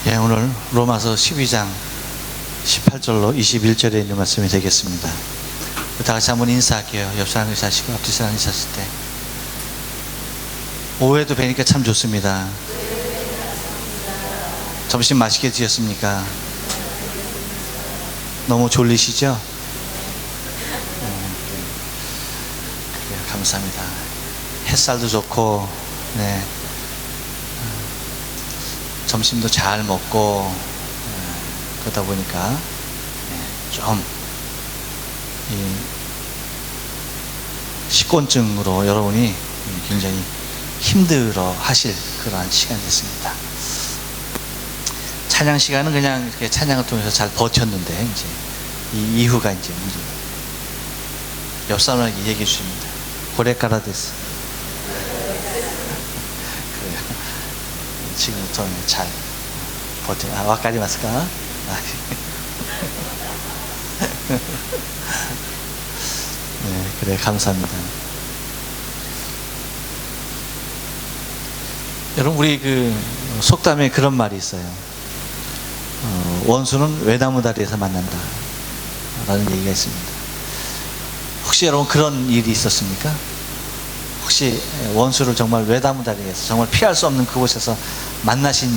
예, 오늘 로마서 12장 18절로 21절에 있는 말씀이 되겠습니다. 다 같이 한번 인사할게요. 옆 사람 인사하시고 앞뒤 사람 인사하실 때. 오후에도 뵈니까 참 좋습니다. 점심 맛있게 드셨습니까? 너무 졸리시죠? 그래요, 감사합니다. 햇살도 좋고, 네. 점심도 잘 먹고, 그러다 보니까 좀 식곤증으로 여러분이 굉장히 힘들어 하실 그러한 시간이 됐습니다. 찬양 시간은 그냥 이렇게 찬양을 통해서 잘 버텼는데, 이제 이 이후가 이제 문제. 옆 사람에게 얘기해 주십니다. 고레카라 데스. 그래요. 지금부터 잘 버텨. 와까리마스까? 네, 그래, 감사합니다. 여러분, 우리 그 속담에 그런 말이 있어요. 원수는 외나무 다리에서 만난다 라는 얘기가 있습니다. 혹시 여러분 그런 일이 있었습니까? 혹시 원수를 정말 외나무 다리에서 정말 피할 수 없는 그곳에서 만나신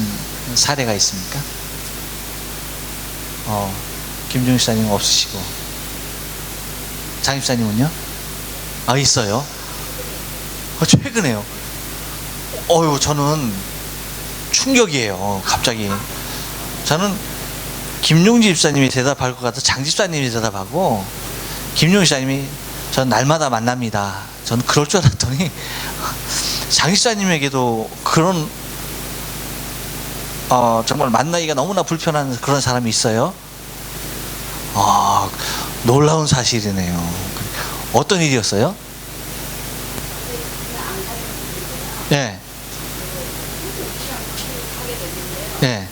사례가 있습니까? 김종희 집사님 없으시고, 장 집사님은요? 있어요? 최근에요? 저는 충격이에요. 갑자기 저는 김용지 집사님이 대답할 것 같아 장 집사님이 대답하고, 김용지 집사님이 저는 날마다 만납니다. 저는 그럴 줄 알았더니 장 집사님에게도 그런 정말 만나기가 너무나 불편한 그런 사람이 있어요. 놀라운 사실이네요. 어떤 일이었어요? 네. 네.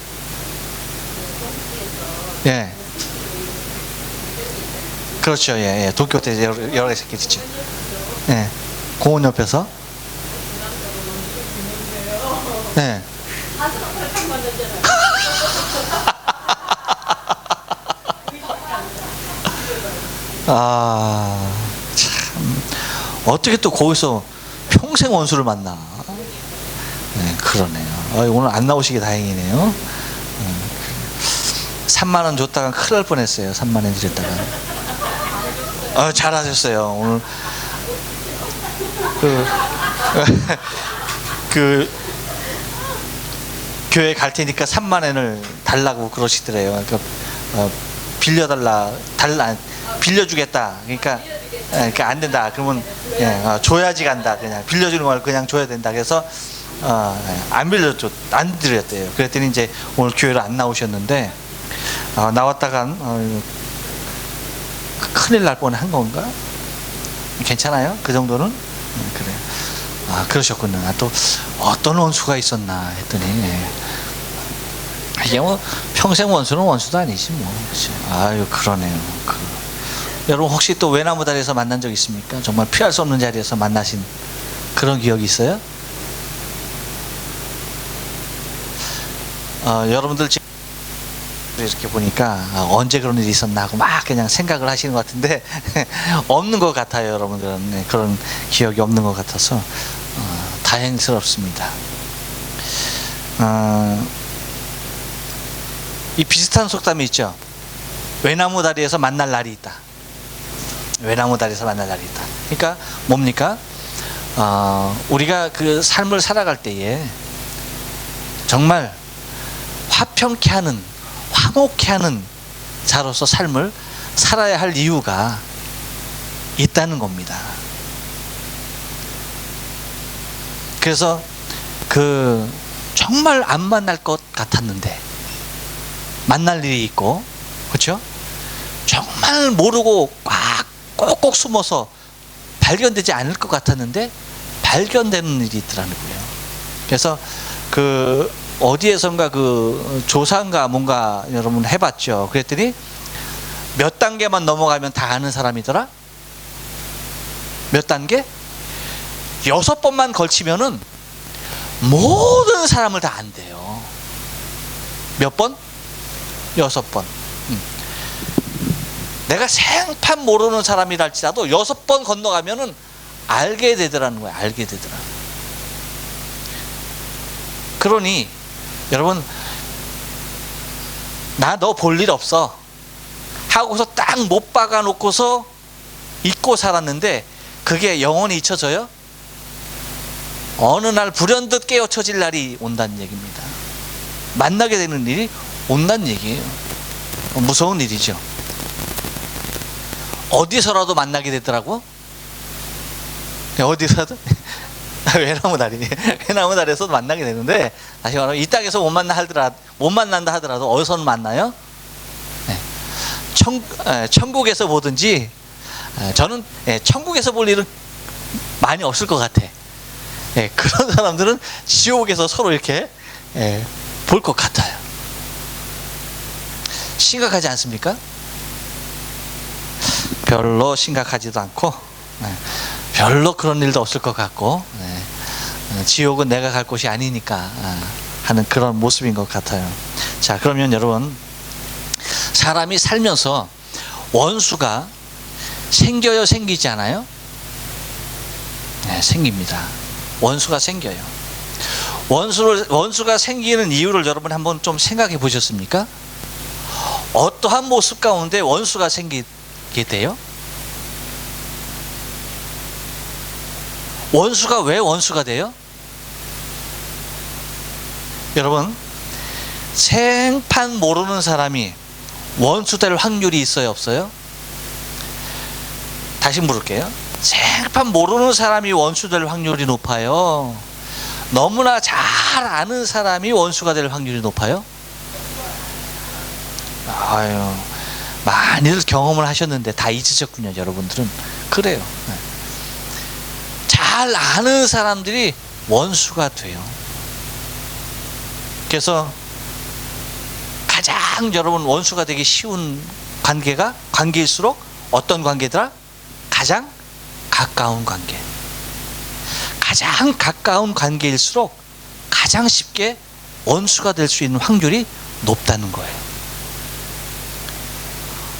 네. 그렇죠. 예, 예. 도쿄 때 여러 개 있겠죠. 예. 공원 옆에서. 네. 참. 어떻게 또 거기서 평생 원수를 만나. 네, 그러네요. 오늘 안 나오시기 다행이네요. 3만 원 줬다가 큰일 날 뻔했어요. 3만 원 드렸다가. 잘하셨어요. 오늘 그 교회 갈 테니까 3만 원을 달라고 그러시더래요. 그러니까 빌려주겠다. 그러니까 안 된다. 그러면 줘야지 간다. 그냥 빌려주는 걸 그냥 줘야 된다. 그래서 안 드렸대요. 그랬더니 이제 오늘 교회를 안 나오셨는데, 나왔다간 큰일 날 뻔한 건가? 괜찮아요? 그 정도는? 그래요. 그러셨구나. 또 어떤 원수가 있었나 했더니, 이게 뭐 평생 원수는 원수도 아니지 뭐. 그러네요. 여러분 혹시 또 외나무 다리에서 만난 적 있습니까? 정말 피할 수 없는 자리에서 만나신 그런 기억이 있어요? 여러분들 지금 이렇게 보니까 언제 그런 일이 있었나 하고 막 그냥 생각을 하시는 것 같은데 없는 것 같아요. 여러분들은. 네, 그런 기억이 없는 것 같아서 다행스럽습니다. 이 비슷한 속담이 있죠. 외나무 다리에서 만날 날이 있다. 외나무 다리에서 만날 날이 있다. 그러니까 뭡니까? 우리가 그 삶을 살아갈 때에 정말 화평케 하는, 화목케 하는 자로서 삶을 살아야 할 이유가 있다는 겁니다. 그래서 정말 안 만날 것 같았는데 만날 일이 있고, 그렇죠? 정말 모르고 꼭꼭 숨어서 발견되지 않을 것 같았는데 발견되는 일이 있더라고요. 그래서 어디에선가 조사인가 뭔가 여러분 해봤죠. 그랬더니 몇 단계만 넘어가면 다 아는 사람이더라. 몇 단계? 6번만 걸치면은 모든 사람을 다 안대요. 몇 번? 6번. 내가 생판 모르는 사람이랄지라도 6번 건너가면은 알게 되더라는 거야. 알게 되더라. 그러니 여러분, 나 너 볼 일 없어 하고서 딱 못 박아 놓고서 잊고 살았는데 그게 영원히 잊혀져요? 어느 날 불현듯 깨우쳐질 날이 온다는 얘기입니다. 만나게 되는 일이 온다는 얘기예요. 무서운 일이죠. 어디서라도 만나게 되더라고. 어디서라도 외나무 다리에서 만나게 되는데, 다시 말하면 이 땅에서 못 만난다 하더라도 어디서는 만나요? 천국에서 보든지, 저는 천국에서 볼 일은 많이 없을 것 같아. 그런 사람들은 지옥에서 서로 이렇게 볼 것 같아요. 심각하지 않습니까? 별로 심각하지도 않고, 별로 그런 일도 없을 것 같고, 지옥은 내가 갈 곳이 아니니까 하는 그런 모습인 것 같아요. 자, 그러면 여러분, 사람이 살면서 원수가 생겨요, 생기지 않아요? 생깁니다. 원수가 생겨요. 원수가 생기는 이유를 여러분 한번 좀 생각해 보셨습니까? 어떠한 모습 가운데 원수가 생기게 돼요? 원수가 왜 원수가 돼요? 여러분, 생판 모르는 사람이 원수 될 확률이 있어요, 없어요? 다시 물을게요. 생판 모르는 사람이 원수 될 확률이 높아요? 너무나 잘 아는 사람이 원수가 될 확률이 높아요? 아유, 많이들 경험을 하셨는데 다 잊으셨군요, 여러분들은. 그래요. 잘 아는 사람들이 원수가 돼요. 그래서 가장 여러분 원수가 되기 쉬운 관계일수록 어떤 관계더라? 가장 가까운 관계. 가장 가까운 관계일수록 가장 쉽게 원수가 될 수 있는 확률이 높다는 거예요.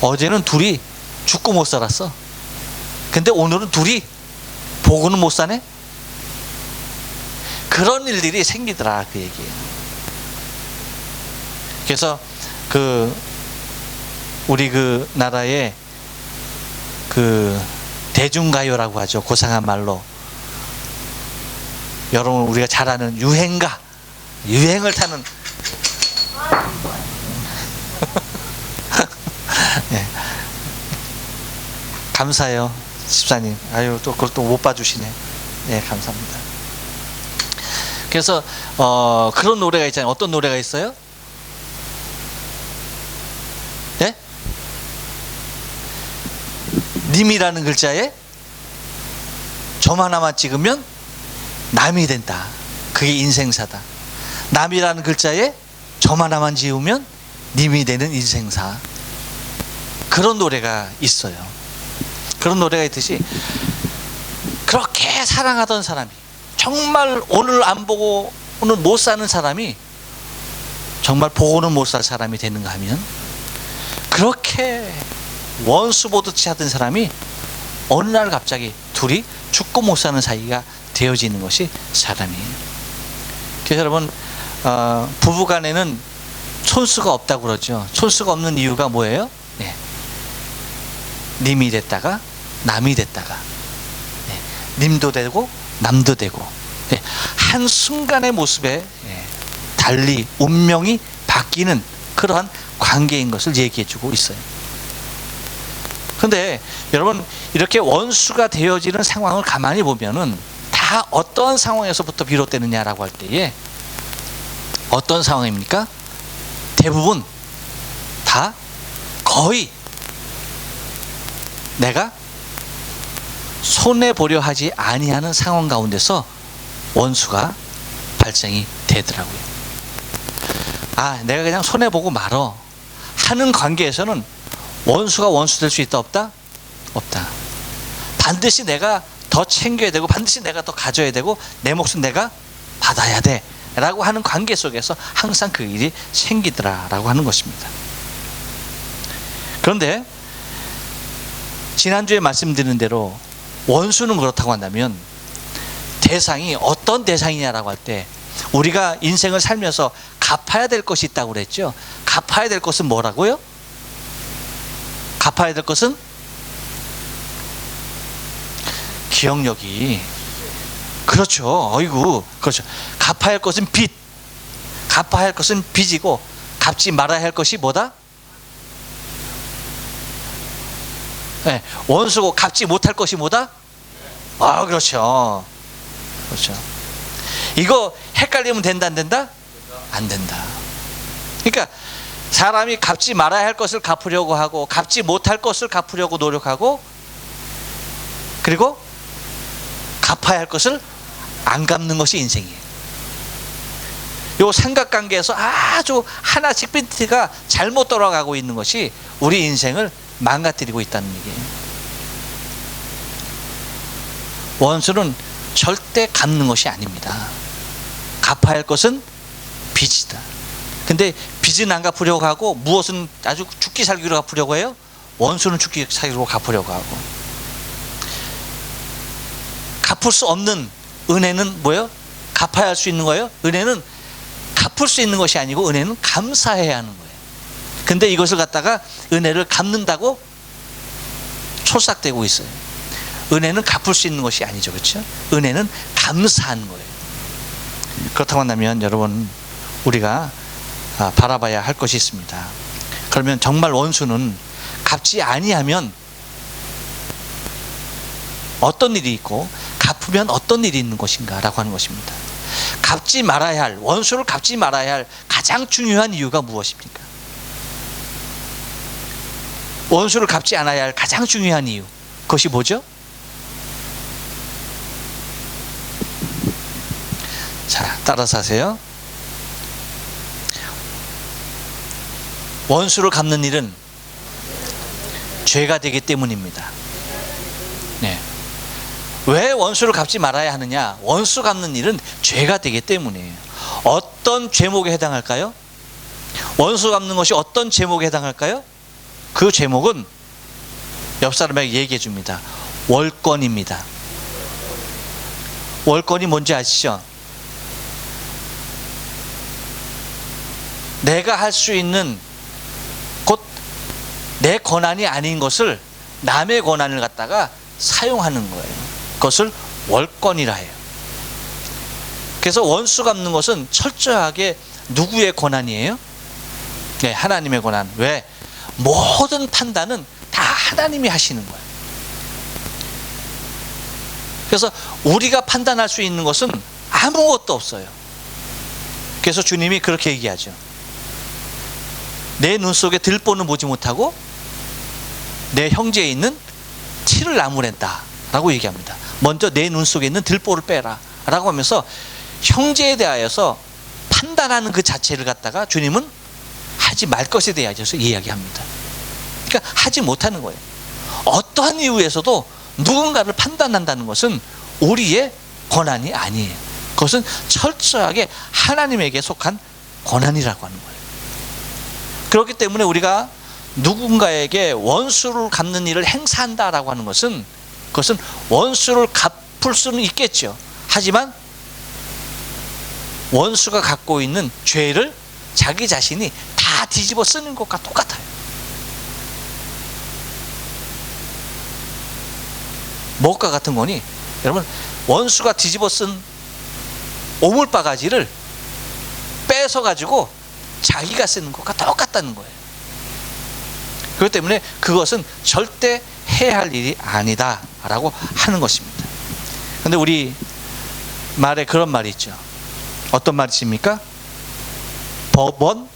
어제는 둘이 죽고 못 살았어. 근데 오늘은 둘이 보고는 못 사네? 그런 일들이 생기더라, 그 얘기예요. 그래서 우리 그 나라에 대중가요라고 하죠. 고상한 말로. 여러분, 우리가 잘 아는 유행을 타는 네. 감사해요, 집사님. 아유, 또 그걸 또 못 봐주시네. 네, 감사합니다. 그래서 그런 노래가 있잖아요. 어떤 노래가 있어요? 네? 님이라는 글자에 점 하나만 찍으면 남이 된다. 그게 인생사다. 남이라는 글자에 점 하나만 지우면 님이 되는 인생사. 그런 노래가 있어요. 그런 노래가 있듯이, 그렇게 사랑하던 사람이, 정말 오늘 안 보고 오늘 못 사는 사람이 정말 보고는 못 살 사람이 되는가 하면, 그렇게 원수 보듯이 하던 사람이 어느 날 갑자기 둘이 죽고 못 사는 사이가 되어지는 것이 사람이에요. 그래서 여러분, 부부간에는 촌수가 없다고 그러죠. 촌수가 없는 이유가 뭐예요? 네. 님이 됐다가 남이 됐다가, 네. 님도 되고 남도 되고, 네. 한순간의 모습에 달리 운명이 바뀌는 그러한 관계인 것을 얘기해 주고 있어요. 근데 여러분, 이렇게 원수가 되어지는 상황을 가만히 보면은 다 어떤 상황에서부터 비롯되느냐라고 할 때에 어떤 상황입니까? 대부분 다 거의 내가 손해보려 하지 아니하는 상황 가운데서 원수가 발생이 되더라고요. 내가 그냥 손해보고 말어 하는 관계에서는 원수가 원수 될 수 있다, 없다? 없다. 반드시 내가 더 챙겨야 되고, 반드시 내가 더 가져야 되고, 내 몫은 내가 받아야 돼 라고 하는 관계 속에서 항상 그 일이 생기더라라고 하는 것입니다. 그런데 지난주에 말씀드린 대로 원수는 그렇다고 한다면 대상이 어떤 대상이냐라고 할 때 우리가 인생을 살면서 갚아야 될 것이 있다고 그랬죠. 갚아야 될 것은 뭐라고요? 갚아야 될 것은 기억력이, 그렇죠. 어이구, 그렇죠. 갚아야 할 것은 빚, 갚아야 할 것은 빚이고 갚지 말아야 할 것이 뭐다? 네, 원수고 갚지 못할 것이 뭐다? 아, 그렇죠. 그렇죠. 이거 헷갈리면 된다, 안 된다? 안 된다. 그러니까 사람이 갚지 말아야 할 것을 갚으려고 하고 갚지 못할 것을 갚으려고 노력하고 그리고 갚아야 할 것을 안 갚는 것이 인생이에요. 요 삼각관계에서 아주 하나씩 핀트가 잘못 돌아가고 있는 것이 우리 인생을 망가뜨리고 있다는 얘기예요. 원수는 절대 갚는 것이 아닙니다. 갚아야 할 것은 빚이다. 근데 빚은 안 갚으려고 하고 무엇은 아주 죽기 살기로 갚으려고 해요? 원수는 죽기 살기로 갚으려고 하고. 갚을 수 없는 은혜는 뭐예요? 갚아야 할 수 있는 거예요? 은혜는 갚을 수 있는 것이 아니고 은혜는 감사해야 하는 거예요. 근데 이것을 갖다가 은혜를 갚는다고 촐싹대고 있어요. 은혜는 갚을 수 있는 것이 아니죠. 그렇죠? 은혜는 감사하는 거예요. 그렇다고 한다면 여러분, 우리가 바라봐야 할 것이 있습니다. 그러면 정말 원수는 갚지 아니하면 어떤 일이 있고 갚으면 어떤 일이 있는 것인가 라고 하는 것입니다. 갚지 말아야 할, 원수를 갚지 말아야 할 가장 중요한 이유가 무엇입니까? 원수를 갚지 않아야 할 가장 중요한 이유, 그것이 뭐죠? 자, 따라서 하세요. 원수를 갚는 일은 죄가 되기 때문입니다. 네. 왜 원수를 갚지 말아야 하느냐? 원수 갚는 일은 죄가 되기 때문이에요. 어떤 죄목에 해당할까요? 원수 갚는 것이 어떤 제목에 해당할까요? 그 제목은 옆 사람에게 얘기해 줍니다. 월권입니다. 월권이 뭔지 아시죠? 내가 할 수 있는, 곧 내 권한이 아닌 것을 남의 권한을 갖다가 사용하는 거예요. 그것을 월권이라 해요. 그래서 원수 갚는 것은 철저하게 누구의 권한이에요? 네, 하나님의 권한. 왜? 모든 판단은 다 하나님이 하시는 거예요. 그래서 우리가 판단할 수 있는 것은 아무것도 없어요. 그래서 주님이 그렇게 얘기하죠. 내 눈 속에 들보는 보지 못하고 내 형제에 있는 티를 나무랜다 라고 얘기합니다. 먼저 내 눈 속에 있는 들보를 빼라 라고 하면서 형제에 대하여서 판단하는 그 자체를 갖다가 주님은 하지 말 것에 대하여서 이야기합니다. 그러니까 하지 못하는 거예요. 어떠한 이유에서도 누군가를 판단한다는 것은 우리의 권한이 아니에요. 그것은 철저하게 하나님에게 속한 권한이라고 하는 거예요. 그렇기 때문에 우리가 누군가에게 원수를 갚는 일을 행사한다라고 하는 것은, 그것은 원수를 갚을 수는 있겠죠. 하지만 원수가 갖고 있는 죄를 자기 자신이 다 뒤집어 쓰는 것과 똑같아요. 무엇과 같은 거니? 여러분, 원수가 뒤집어 쓴 오물바가지를 뺏어 가지고 자기가 쓰는 것과 똑같다는 거예요. 그렇기 때문에 그것은 절대 해야 할 일이 아니다 라고 하는 것입니다. 그런데 우리 말에 그런 말이 있죠. 어떤 말이 있습니까? 법원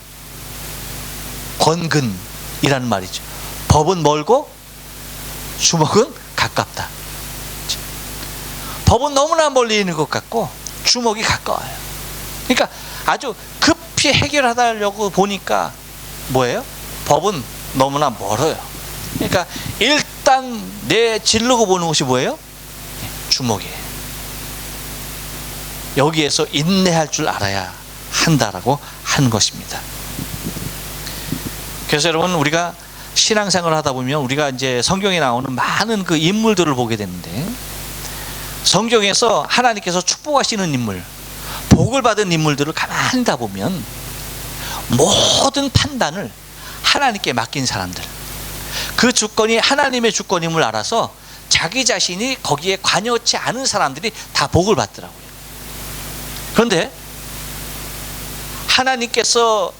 권근이라는 말이죠. 법은 멀고 주먹은 가깝다. 법은 너무나 멀리 있는 것 같고 주먹이 가까워요. 그러니까 아주 급히 해결하려고 보니까 뭐예요? 법은 너무나 멀어요. 그러니까 일단 내 지르고 보는 것이 뭐예요? 주먹이에요. 여기에서 인내할 줄 알아야 한다라고 하는 것입니다. 그래서 여러분, 우리가 신앙생활을 하다 보면 우리가 이제 성경에 나오는 많은 그 인물들을 보게 되는데, 성경에서 하나님께서 축복하시는 인물, 복을 받은 인물들을 가만히 다 보면 모든 판단을 하나님께 맡긴 사람들, 그 주권이 하나님의 주권임을 알아서 자기 자신이 거기에 관여치 않은 사람들이 다 복을 받더라고요. 그런데 하나님께서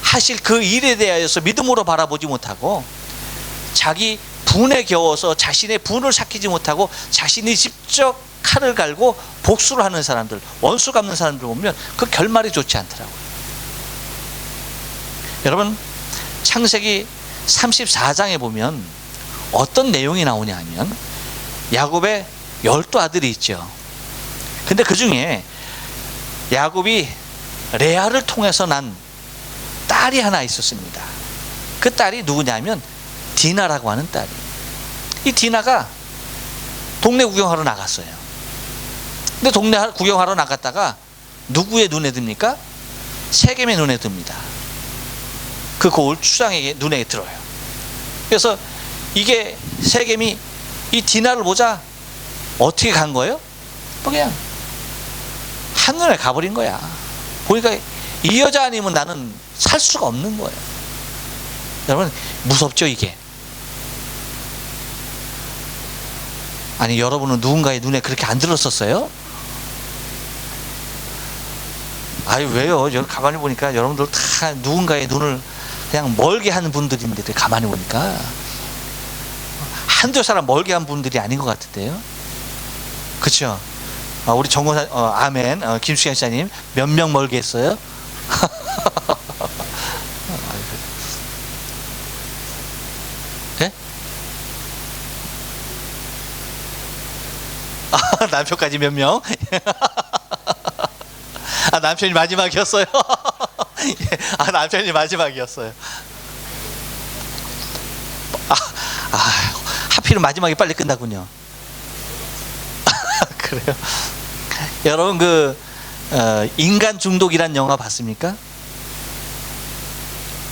하실 그 일에 대하여서 믿음으로 바라보지 못하고 자기 분에 겨워서 자신의 분을 삭히지 못하고 자신이 직접 칼을 갈고 복수를 하는 사람들, 원수 갚는 사람들 보면 그 결말이 좋지 않더라고요. 여러분, 창세기 34장에 보면 어떤 내용이 나오냐 하면 야곱의 12 아들이 있죠. 근데 그 중에 야곱이 레아를 통해서 난 딸이 하나 있었습니다. 그 딸이 누구냐면 디나라고 하는 딸이. 이 디나가 동네 구경하러 나갔어요. 근데 동네 구경하러 나갔다가 누구의 눈에 듭니까? 세겜의 눈에 듭니다. 그 고을 추장에게 눈에 들어요. 그래서 이게 세겜이 이 디나를 보자 어떻게 간 거예요? 뭐 그냥 한눈에 가버린 거야. 보니까 이 여자 아니면 나는 살 수가 없는 거예요. 여러분, 무섭죠 이게? 아니, 여러분은 누군가의 눈에 그렇게 안 들었었어요? 아니, 왜요? 저 가만히 보니까 여러분들 다 누군가의 눈을 그냥 멀게 하는 분들인데, 가만히 보니까 한두 사람 멀게 한 분들이 아닌 것 같은데요? 그렇죠? 우리 정고사, 아멘. 김수현 씨님 몇 명 멀게 했어요? 네? 남편까지 몇 명? 남편이 마지막이었어요. 남편이 마지막이었어요. 하필은 마지막이 빨리 끝나군요. 그래요. 여러분, 인간 중독이란 영화 봤습니까?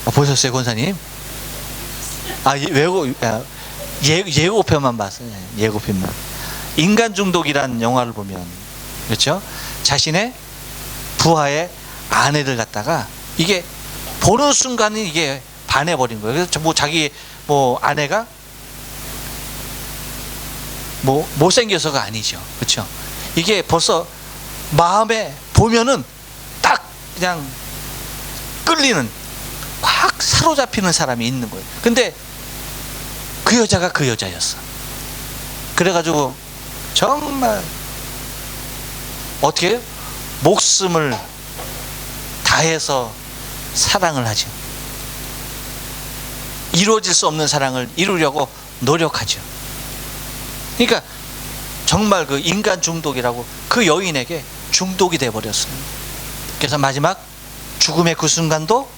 보셨어요, 권사님? 예고편만 봤어요. 예고편만. 인간 중독이란 영화를 보면, 그렇죠? 자신의 부하의 아내를 갖다가 이게 보는 순간에 이게 반해버린 거예요. 그래서 자기 아내가 못생겨서가 아니죠. 그렇죠? 이게 벌써 마음에 보면은 딱 그냥 끌리는, 확 사로잡히는 사람이 있는 거예요. 근데 그 여자가 그 여자였어. 그래가지고 정말 어떻게 목숨을 다해서 사랑을 하죠. 이루어질 수 없는 사랑을 이루려고 노력하죠. 그러니까 정말 그 인간 중독이라고, 그 여인에게 중독이 돼버렸어요. 그래서 마지막 죽음의 그 순간도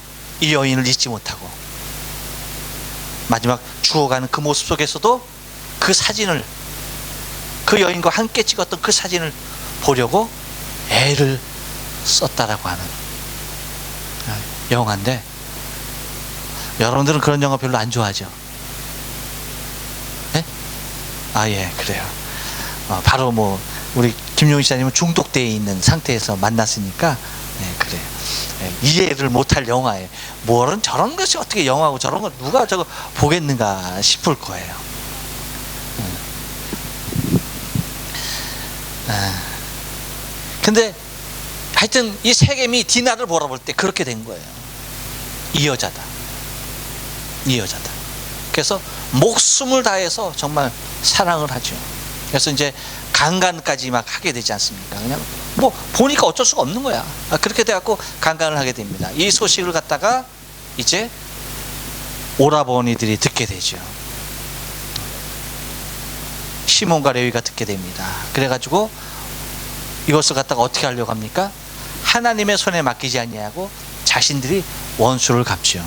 이 여인을 잊지 못하고, 마지막 죽어가는 그 모습 속에서도 그 사진을, 그 여인과 함께 찍었던 그 사진을 보려고 애를 썼다라고 하는 영화인데, 여러분들은 그런 영화 별로 안 좋아하죠? 네? 예, 그래요. 바로 우리 김용희 씨님은 중독되어 있는 상태에서 만났으니까, 네, 그래요. 네, 이해를 못할 영화예요. 뭐는 저런 것이 어떻게 영화고 저런 거 누가 저거 보겠는가 싶을 거예요. 근데 하여튼 이 세겜이 디나를 보러볼 때 그렇게 된 거예요. 이 여자다. 그래서 목숨을 다해서 정말 사랑을 하죠. 그래서 이제 강간까지 막 하게 되지 않습니까? 그냥 보니까 어쩔 수가 없는 거야. 그렇게 돼갖고 강간을 하게 됩니다. 이 소식을 갖다가 이제 오라버니들이 듣게 되죠. 시몬과 레위가 듣게 됩니다. 그래가지고 이것을 갖다가 어떻게 하려고 합니까? 하나님의 손에 맡기지 아니하고 자신들이 원수를 갚죠.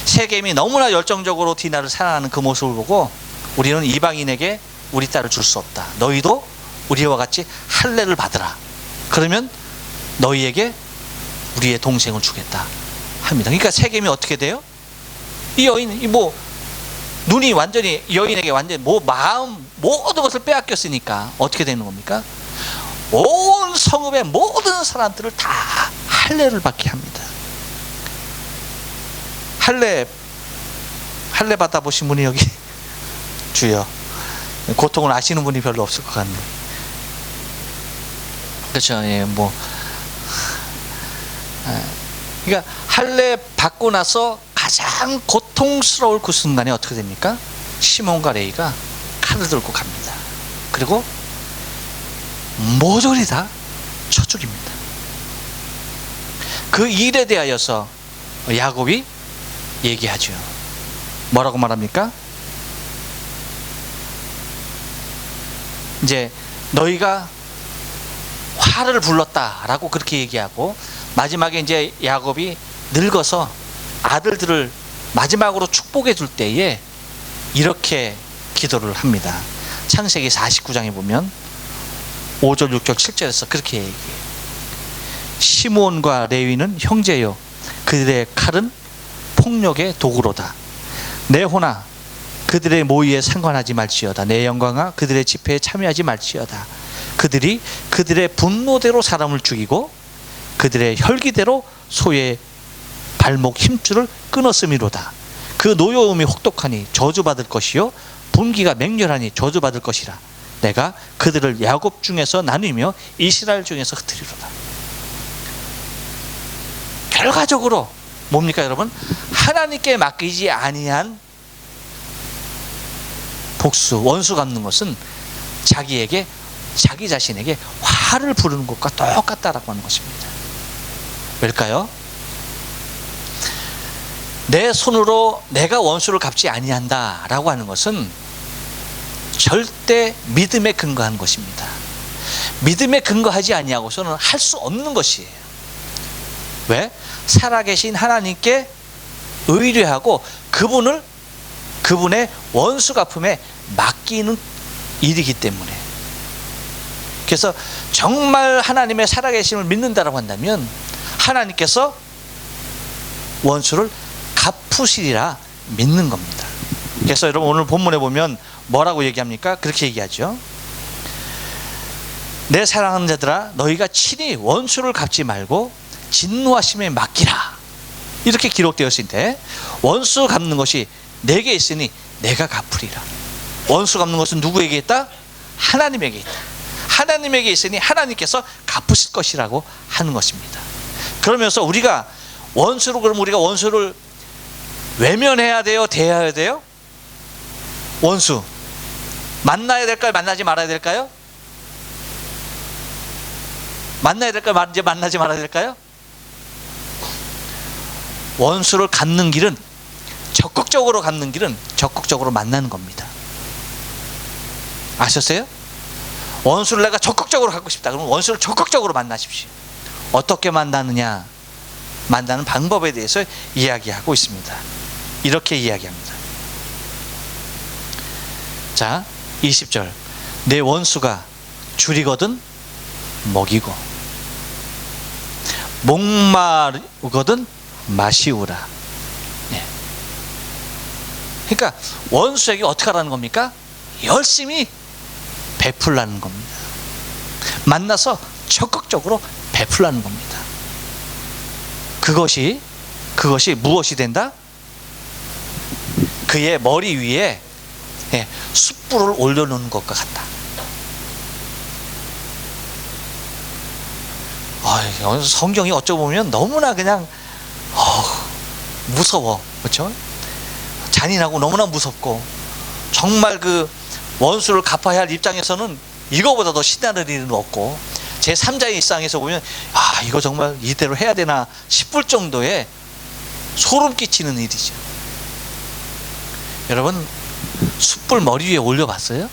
세겜이 너무나 열정적으로 디나를 사랑하는 그 모습을 보고, 우리는 이방인에게 우리 딸을 줄 수 없다. 너희도 우리와 같이 할례를 받으라. 그러면 너희에게 우리의 동생을 주겠다 합니다. 그러니까 세겜이 어떻게 돼요? 이 여인이 뭐 눈이 완전히 여인에게 완전히 마음 모든 것을 빼앗겼으니까 어떻게 되는 겁니까? 온 성읍의 모든 사람들을 다 할례를 받게 합니다. 할례 받아보신 분이 여기 주여, 고통을 아시는 분이 별로 없을 것 같네. 그렇죠. 예, 뭐 그러니까 할례 받고 나서 가장 고통스러울 그 순간에 어떻게 됩니까? 시몬과 레위가 칼을 들고 갑니다. 그리고 모조리 다 쳐 죽입니다. 그 일에 대하여서 야곱이 얘기하죠. 뭐라고 말합니까? 이제 너희가 화를 불렀다라고 그렇게 얘기하고, 마지막에 이제 야곱이 늙어서 아들들을 마지막으로 축복해 줄 때에 이렇게 기도를 합니다. 창세기 49장에 보면 5절, 6절, 7절에서 그렇게 얘기해요. 시므온과 레위는 형제요, 그들의 칼은 폭력의 도구로다. 내 호나 그들의 모의에 상관하지 말지어다. 내 영광아 그들의 집회에 참여하지 말지어다. 그들이 그들의 분노대로 사람을 죽이고 그들의 혈기대로 소의 발목 힘줄을 끊었음이로다. 그 노여움이 혹독하니 저주받을 것이요 분기가 맹렬하니 저주받을 것이라. 내가 그들을 야곱 중에서 나누며 이스라엘 중에서 흩으리로다. 결과적으로 뭡니까 여러분? 하나님께 맡기지 아니한 복수, 원수 갚는 것은 자기 자신에게 화를 부르는 것과 똑같다라고 하는 것입니다. 왜일까요? 내 손으로 내가 원수를 갚지 아니한다 라고 하는 것은 절대 믿음에 근거한 것입니다. 믿음에 근거하지 아니하고서는 할 수 없는 것이에요. 왜? 살아계신 하나님께 의뢰하고 그분의 원수 갚음에 맡기는 일이기 때문에. 그래서 정말 하나님의 살아계심을 믿는다라고 한다면 하나님께서 원수를 갚으시리라 믿는 겁니다. 그래서 여러분 오늘 본문에 보면 뭐라고 얘기합니까? 그렇게 얘기하죠. 내 사랑하는 자들아 너희가 친히 원수를 갚지 말고 진노하심에 맡기라. 이렇게 기록되어 있을 때 원수 갚는 것이 내게 있으니 내가 갚으리라. 원수 갚는 것은 누구에게 있다? 하나님에게 있다. 하나님에게 있으니 하나님께서 갚으실 것이라고 하는 것입니다. 그러면서 우리가 원수를 외면해야 돼요? 대해야 돼요? 원수 만나야 될까요? 만나지 말아야 될까요? 만나야 될까요? 만나지 말아야 될까요? 원수를 갚는 길은, 적극적으로 갚는 길은 적극적으로 만나는 겁니다. 아셨어요? 원수를 내가 적극적으로 갖고 싶다 그러면 원수를 적극적으로 만나십시오. 어떻게 만나느냐? 만나는 방법에 대해서 이야기하고 있습니다. 이렇게 이야기합니다. 자, 20절. 내 원수가 줄이거든 먹이고 목마르거든 마시우라. 네. 그러니까 원수에게 어떻게 하라는 겁니까? 열심히 베풀라는 겁니다. 만나서 적극적으로 베풀라는 겁니다. 그것이 무엇이 된다? 그의 머리 위에 숯불을 올려놓는 것과 같다. 성경이 어쩌보면 너무나 그냥 무서워. 그렇죠? 잔인하고 너무나 무섭고, 정말 그 원수를 갚아야 할 입장에서는 이거보다 더 신나는 일은 없고, 제 3자의 입장에서 보면 이거 정말 이대로 해야 되나 싶을 정도의 소름 끼치는 일이죠. 여러분 숯불 머리 위에 올려봤어요?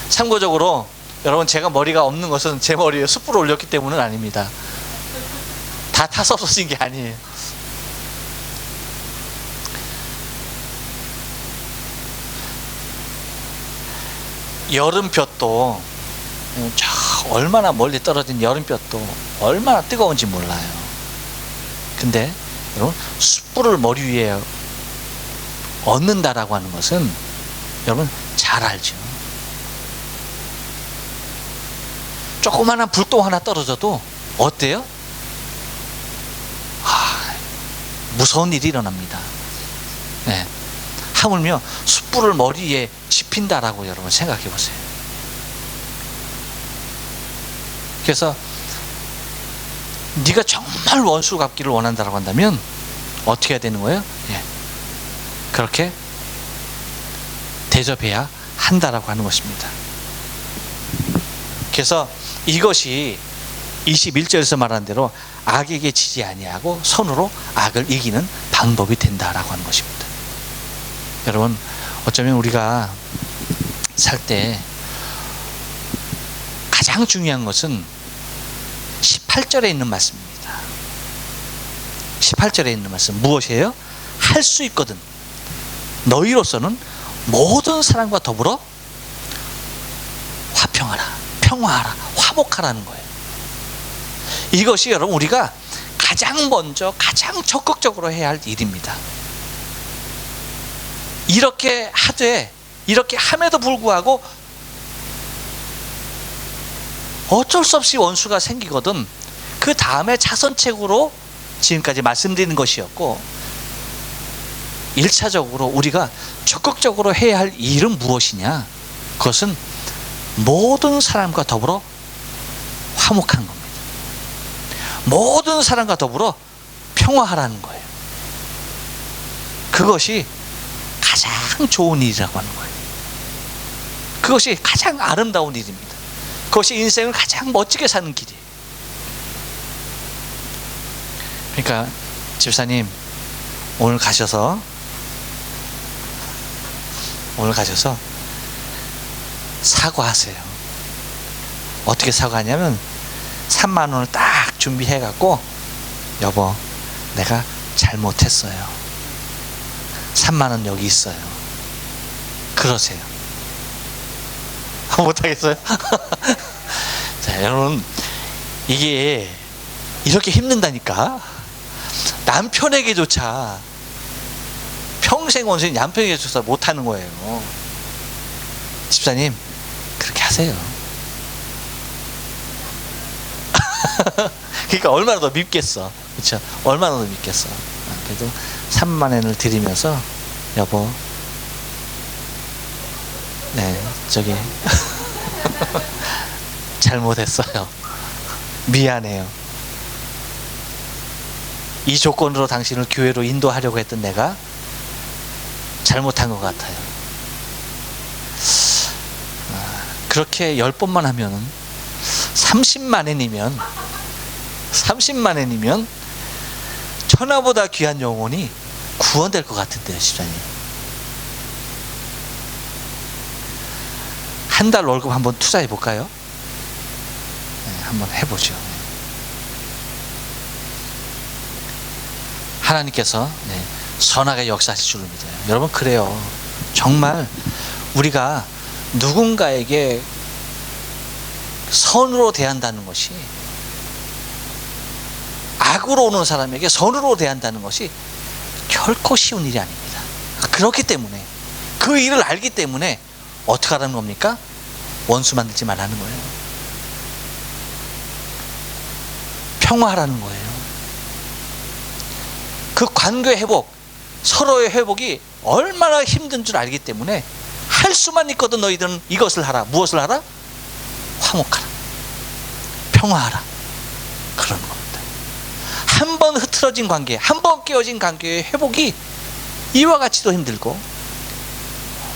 참고적으로 여러분, 제가 머리가 없는 것은 제 머리에 숯불을 올렸기 때문은 아닙니다. 다 타서 없어진 게 아니에요. 여름볕도 저 얼마나 멀리 떨어진 여름볕도 얼마나 뜨거운지 몰라요. 근데 여러분, 숯불을 머리 위에 얹는다라고 하는 것은 여러분 잘 알죠. 조그마한 불똥 하나 떨어져도 어때요? 무서운 일이 일어납니다. 네. 하물며 숯불을 머리 위에 지핀다라고 여러분 생각해 보세요. 그래서 네가 정말 원수 갚기를 원한다라고 한다면 어떻게 해야 되는 거예요? 예. 그렇게 대접해야 한다라고 하는 것입니다. 그래서 이것이 21절에서 말한 대로 악에게 지지 아니하고 선으로 악을 이기는 방법이 된다라고 하는 것입니다. 여러분, 어쩌면 우리가 살 때 가장 중요한 것은 18절에 있는 말씀입니다. 18절에 있는 말씀 무엇이에요? 할 수 있거든 너희로서는 모든 사람과 더불어 화평하라, 평화하라, 화목하라는 거예요. 이것이 여러분 우리가 가장 먼저 가장 적극적으로 해야 할 일입니다. 이렇게 하되, 이렇게 함에도 불구하고 어쩔 수 없이 원수가 생기거든 그 다음에 자선책으로 지금까지 말씀드리는 것이었고, 1차적으로 우리가 적극적으로 해야 할 일은 무엇이냐? 그것은 모든 사람과 더불어 화목한 겁니다. 모든 사람과 더불어 평화하라는 거예요. 그것이 가장 좋은 일이라고 하는 거예요. 그것이 가장 아름다운 일입니다. 그것이 인생을 가장 멋지게 사는 길이에요. 그러니까 집사님, 오늘 가셔서 사과하세요. 어떻게 사과하냐면 3만 원을 딱 준비해 갖고, 여보 내가 잘못했어요, 3만 원 여기 있어요, 그러세요. 못하겠어요? 자, 여러분, 이게 이렇게 힘든다니까. 남편에게조차, 평생 원수인 남편에게조차 못하는 거예요. 집사님 그렇게 하세요. 그러니까 얼마나 더 밉겠어, 그렇죠? 얼마나 더 밉겠어. 그래도 3만 원을 드리면서, 여보, 네, 저기 잘못했어요, 미안해요, 이 조건으로 당신을 교회로 인도하려고 했던 내가 잘못한 것 같아요. 그렇게 10번만 하면은 30만 엔이면 천하보다 귀한 영혼이 구원될 것 같은데요, 집사님. 한 달 월급 한번 투자해 볼까요? 네, 한번 해보죠. 하나님께서 선하게 역사하실 줄 믿어요. 여러분, 그래요. 정말 우리가 누군가에게 선으로 대한다는 것이, 악으로 오는 사람에게 선으로 대한다는 것이 결코 쉬운 일이 아닙니다. 그렇기 때문에, 그 일을 알기 때문에 어떻게 하라는 겁니까? 원수 만들지 말라는 거예요. 평화하라는 거예요. 그 관계 회복, 서로의 회복이 얼마나 힘든 줄 알기 때문에 할 수만 있거든 너희들은 이것을 하라. 무엇을 하라? 화목하라, 평화하라, 그런 겁니다. 한 번 흐트러진 관계, 한 번 깨어진 관계의 회복이 이와 같이도 힘들고,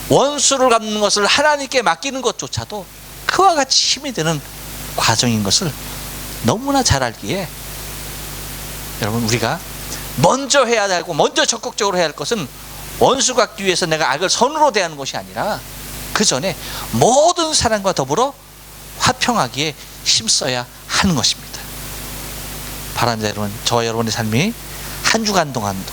원수를 갚는 것을 하나님께 맡기는 것조차도 그와 같이 힘이 드는 과정인 것을 너무나 잘 알기에, 여러분, 우리가 먼저 해야 하고 먼저 적극적으로 해야 할 것은 원수 갚기 위해서 내가 악을 선으로 대하는 것이 아니라, 그 전에 모든 사람과 더불어 화평하기에 힘써야 하는 것입니다. 바랍니다, 여러분. 저와 여러분의 삶이 한 주간 동안도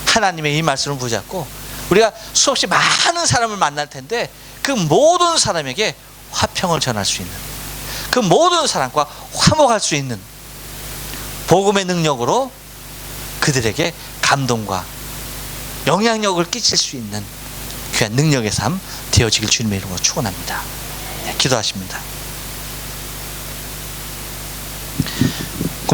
하나님의 이 말씀을 붙잡고, 우리가 수없이 많은 사람을 만날 텐데 그 모든 사람에게 화평을 전할 수 있는, 그 모든 사람과 화목할 수 있는 복음의 능력으로 그들에게 감동과 영향력을 끼칠 수 있는 귀한 능력의 삶 되어지길 주님의 이름으로 축원합니다. 네, 기도하십니다.